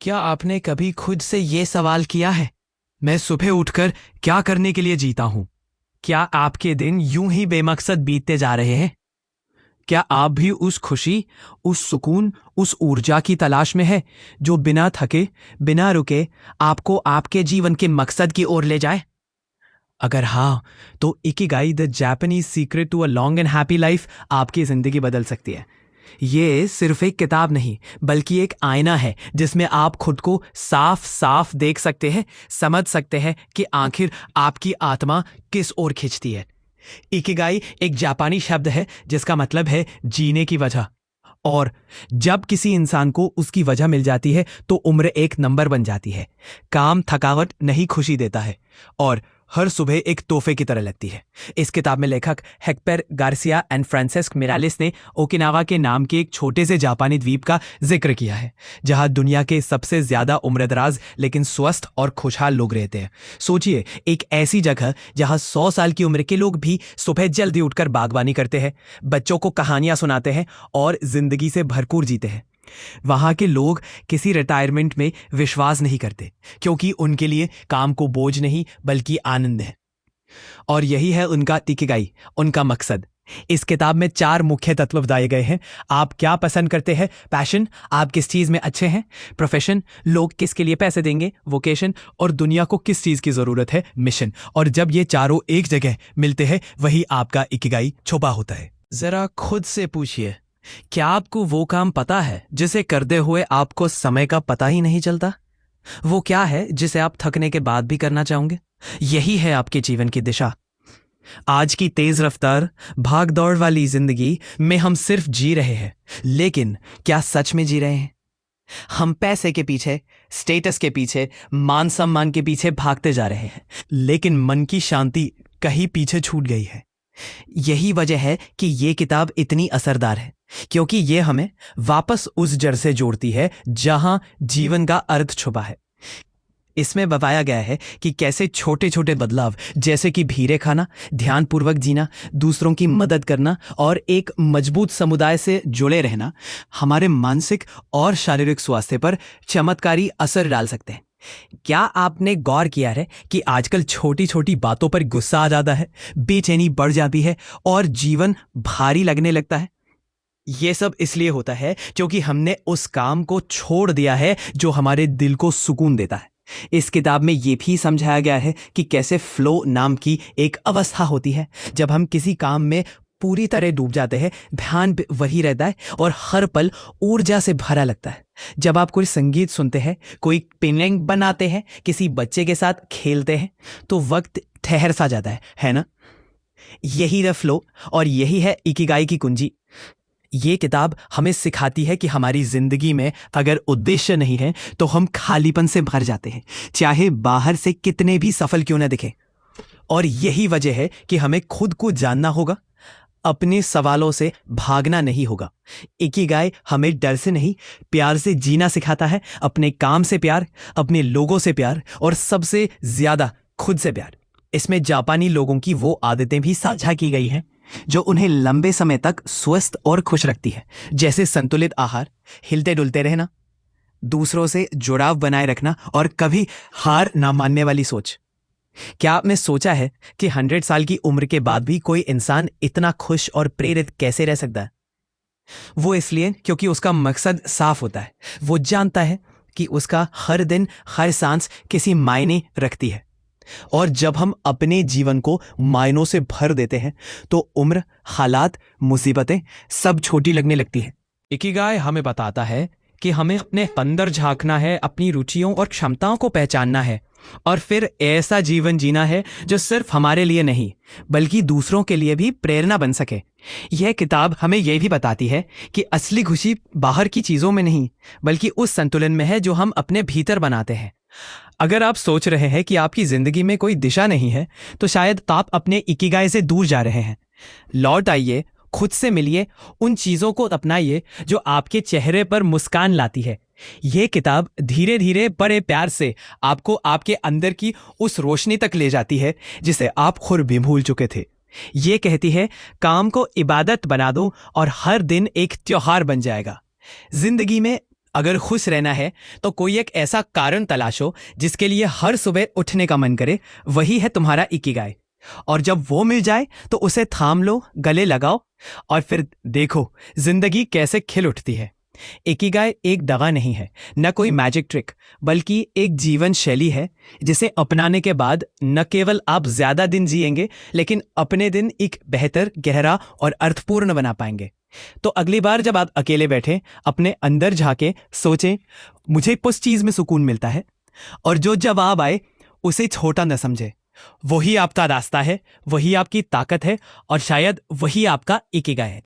क्या आपने कभी खुद से ये सवाल किया है, मैं सुबह उठकर क्या करने के लिए जीता हूं? क्या आपके दिन यूं ही बेमकसद बीतते जा रहे हैं? क्या आप भी उस खुशी, उस सुकून, उस ऊर्जा की तलाश में है जो बिना थके, बिना रुके आपको आपके जीवन के मकसद की ओर ले जाए? अगर हाँ, तो Ikigai the Japanese secret to a long and happy life आपकी जिंदगी बदल सकती है। ये सिर्फ एक किताब नहीं, बल्कि एक आईना है जिसमें आप खुद को साफ साफ देख सकते हैं, समझ सकते हैं कि आखिर आपकी आत्मा किस ओर खिंचती है। इकिगाई एक जापानी शब्द है जिसका मतलब है जीने की वजह। और जब किसी इंसान को उसकी वजह मिल जाती है तो उम्र एक नंबर बन जाती है। काम थकावट नहीं, खुशी देता है और हर सुबह एक तोहफे की तरह लगती है। इस किताब में लेखक हेक्टर गार्सिया एंड फ्रांसिस्क मिरालिस ने ओकिनावा के नाम के एक छोटे से जापानी द्वीप का जिक्र किया है, जहां दुनिया के सबसे ज्यादा उम्रदराज लेकिन स्वस्थ और खुशहाल लोग रहते हैं। सोचिए, एक ऐसी जगह जहां 100 साल की उम्र के लोग भी सुबह जल्दी उठकर बागवानी करते हैं, बच्चों को कहानियां सुनाते हैं और जिंदगी से भरपूर जीते हैं। वहां के लोग किसी रिटायरमेंट में विश्वास नहीं करते, क्योंकि उनके लिए काम को बोझ नहीं बल्कि आनंद है। और यही है उनका इकिगाई, उनका मकसद। इस किताब में 4 मुख्य तत्व बताए गए हैं। आप क्या पसंद करते हैं, पैशन, आप किस चीज में अच्छे हैं, प्रोफेशन, लोग किसके लिए पैसे देंगे, वोकेशन, और दुनिया को किस चीज की जरूरत है, मिशन। और जब ये चारों एक जगह मिलते हैं, वही आपका इकिगाई छुपा होता है। जरा खुद से पूछिए, क्या आपको वो काम पता है जिसे करते हुए आपको समय का पता ही नहीं चलता? वो क्या है जिसे आप थकने के बाद भी करना चाहोगे? यही है आपके जीवन की दिशा। आज की तेज रफ्तार, भाग दौड़ वाली जिंदगी में हम सिर्फ जी रहे हैं, लेकिन क्या सच में जी रहे हैं? हम पैसे के पीछे, स्टेटस के पीछे, मान सम्मान के पीछे भागते जा रहे हैं, लेकिन मन की शांति कहीं पीछे छूट गई है। यही वजह है कि ये किताब इतनी असरदार है, क्योंकि ये हमें वापस उस जड़ से जोड़ती है जहां जीवन का अर्थ छुपा है। इसमें बताया गया है कि कैसे छोटे छोटे बदलाव, जैसे कि धीरे खाना, ध्यानपूर्वक जीना, दूसरों की मदद करना और एक मजबूत समुदाय से जुड़े रहना, हमारे मानसिक और शारीरिक स्वास्थ्य पर चमत्कारी असर डाल सकते हैं। क्या आपने गौर किया है कि आजकल छोटी छोटी बातों पर गुस्सा आ जाता है, बेचैनी बढ़ जाती है और जीवन भारी लगने लगता है? यह सब इसलिए होता है क्योंकि हमने उस काम को छोड़ दिया है जो हमारे दिल को सुकून देता है। इस किताब में यह भी समझाया गया है कि कैसे फ्लो नाम की एक अवस्था होती है जब हम किसी काम में पूरी तरह डूब जाते हैं, ध्यान वही रहता है और हर पल ऊर्जा से भरा लगता है। जब आप कोई संगीत सुनते हैं, कोई पेंटिंग बनाते हैं, किसी बच्चे के साथ खेलते हैं, तो वक्त ठहर सा जाता है ना? यही है फ्लो और यही है इकिगाई की कुंजी। ये किताब हमें सिखाती है कि हमारी जिंदगी में अगर उद्देश्य नहीं है तो हम खालीपन से भर जाते हैं, चाहे बाहर से कितने भी सफल क्यों ना दिखे। और यही वजह है कि हमें खुद को जानना होगा, अपने सवालों से भागना नहीं होगा। इकिगाई हमें डर से नहीं, प्यार से जीना सिखाता है, अपने काम से प्यार, अपने लोगों से प्यार और सबसे ज्यादा खुद से प्यार। इसमें जापानी लोगों की वो आदतें भी साझा की गई हैं जो उन्हें लंबे समय तक स्वस्थ और खुश रखती है, जैसे संतुलित आहार, हिलते डुलते रहना, दूसरों से जुड़ाव बनाए रखना और कभी हार ना मानने वाली सोच। क्या आपने सोचा है कि 100 साल की उम्र के बाद भी कोई इंसान इतना खुश और प्रेरित कैसे रह सकता है? वो इसलिए क्योंकि उसका मकसद साफ होता है। वो जानता है कि उसका हर दिन, हर सांस किसी मायने रखती है। और जब हम अपने जीवन को मायनों से भर देते हैं तो उम्र, हालात, मुसीबतें सब छोटी लगने लगती हैं। इकिगाई हमें बताता है कि हमें अपने अंदर झांकना है, अपनी रुचियों और क्षमताओं को पहचानना है और फिर ऐसा जीवन जीना है जो सिर्फ हमारे लिए नहीं बल्कि दूसरों के लिए भी प्रेरणा बन सके। यह किताब हमें यह भी बताती है कि असली खुशी बाहर की चीजों में नहीं बल्कि उस संतुलन में है जो हम अपने भीतर बनाते हैं। अगर आप सोच रहे हैं कि आपकी जिंदगी में कोई दिशा नहीं है, तो शायद आप अपने इकिगाई से दूर जा रहे हैं। लौट आइए, खुद से मिलिए, उन चीजों को अपनाइए जो आपके चेहरे पर मुस्कान लाती है। यह किताब धीरे धीरे बड़े प्यार से आपको आपके अंदर की उस रोशनी तक ले जाती है जिसे आप खुद भी भूल चुके थे। ये कहती है, काम को इबादत बना दो और हर दिन एक त्योहार बन जाएगा। जिंदगी में अगर खुश रहना है तो कोई एक ऐसा कारण तलाशो जिसके लिए हर सुबह उठने का मन करे। वही है तुम्हारा इकिगाई। और जब वो मिल जाए तो उसे थाम लो, गले लगाओ और फिर देखो जिंदगी कैसे खिल उठती है। इकिगाई एक दवा नहीं है, न कोई मैजिक ट्रिक, बल्कि एक जीवन शैली है जिसे अपनाने के बाद न केवल आप ज्यादा दिन जिएंगे, लेकिन अपने दिन एक बेहतर, गहरा और अर्थपूर्ण बना पाएंगे। तो अगली बार जब आप अकेले बैठे, अपने अंदर झाके सोचें, मुझे किस चीज में सुकून मिलता है, और जो जवाब आए उसे छोटा न समझे। वही आपका रास्ता है, वही आपकी ताकत है, और शायद वही आपका इकिगाई है।